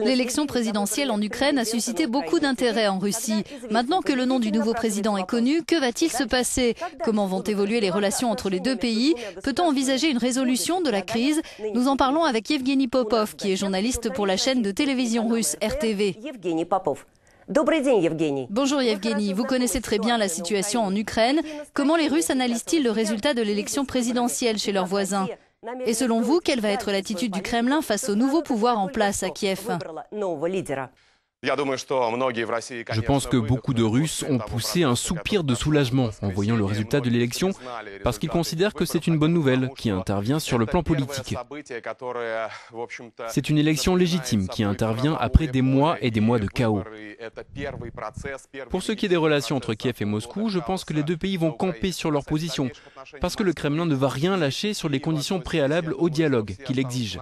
L'élection présidentielle en Ukraine a suscité beaucoup d'intérêt en Russie. Maintenant que le nom du nouveau président est connu, que va-t-il se passer? Comment vont évoluer les relations entre les deux pays? Peut-on envisager une résolution de la crise? Nous en parlons avec Evgeny Popov, qui est journaliste pour la chaîne de télévision russe RTV. Bonjour Evgeny, vous connaissez très bien la situation en Ukraine. Comment les Russes analysent-ils le résultat de l'élection présidentielle chez leurs voisins? Et selon vous, quelle va être l'attitude du Kremlin face au nouveau pouvoir en place à Kiev? Je pense que beaucoup de Russes ont poussé un soupir de soulagement en voyant le résultat de l'élection, parce qu'ils considèrent que c'est une bonne nouvelle qui intervient sur le plan politique. C'est une élection légitime qui intervient après des mois et des mois de chaos. Pour ce qui est des relations entre Kiev et Moscou, je pense que les deux pays vont camper sur leur position, parce que le Kremlin ne va rien lâcher sur les conditions préalables au dialogue qu'il exige.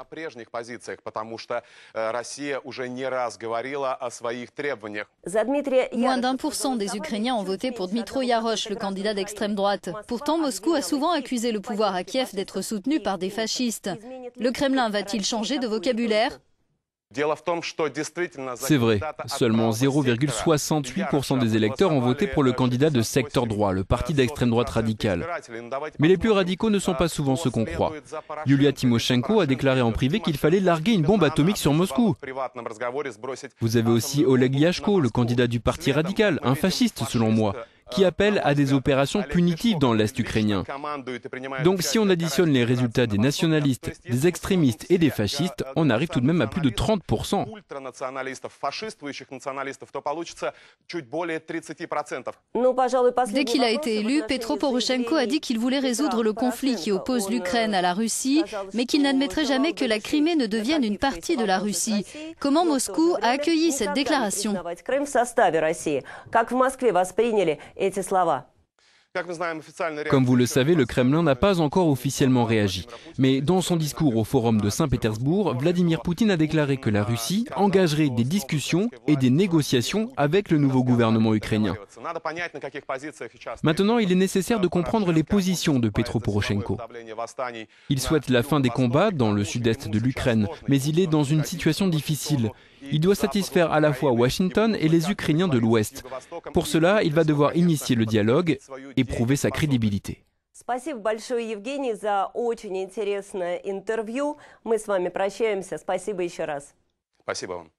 Moins d'1% des Ukrainiens ont voté pour Dmytro Yarosh, le candidat d'extrême droite. Pourtant, Moscou a souvent accusé le pouvoir à Kiev d'être soutenu par des fascistes. Le Kremlin va-t-il changer de vocabulaire? C'est vrai, seulement 0,68% des électeurs ont voté pour le candidat de secteur droit, le parti d'extrême droite radicale. Mais les plus radicaux ne sont pas souvent ceux qu'on croit. Yulia Tymoshenko a déclaré en privé qu'il fallait larguer une bombe atomique sur Moscou. Vous avez aussi Oleg Yashko, le candidat du parti radical, un fasciste selon moi, qui appelle à des opérations punitives dans l'Est ukrainien. Donc si on additionne les résultats des nationalistes, des extrémistes et des fascistes, on arrive tout de même à plus de 30%. Dès qu'il a été élu, Petro Poroshenko a dit qu'il voulait résoudre le conflit qui oppose l'Ukraine à la Russie, mais qu'il n'admettrait jamais que la Crimée ne devienne une partie de la Russie. Comment Moscou a accueilli cette déclaration? Comme vous le savez, le Kremlin n'a pas encore officiellement réagi. Mais dans son discours au Forum de Saint-Pétersbourg, Vladimir Poutine a déclaré que la Russie engagerait des discussions et des négociations avec le nouveau gouvernement ukrainien. Maintenant, il est nécessaire de comprendre les positions de Petro Poroshenko. Il souhaite la fin des combats dans le sud-est de l'Ukraine, mais il est dans une situation difficile. Il doit satisfaire à la fois Washington et les Ukrainiens de l'Ouest. Pour cela, il va devoir initier le dialogue et prouver sa crédibilité. Спасибо большое, Евгений, за очень интересное интервью. Мы с вами прощаемся. Спасибо еще раз. Спасибо вам.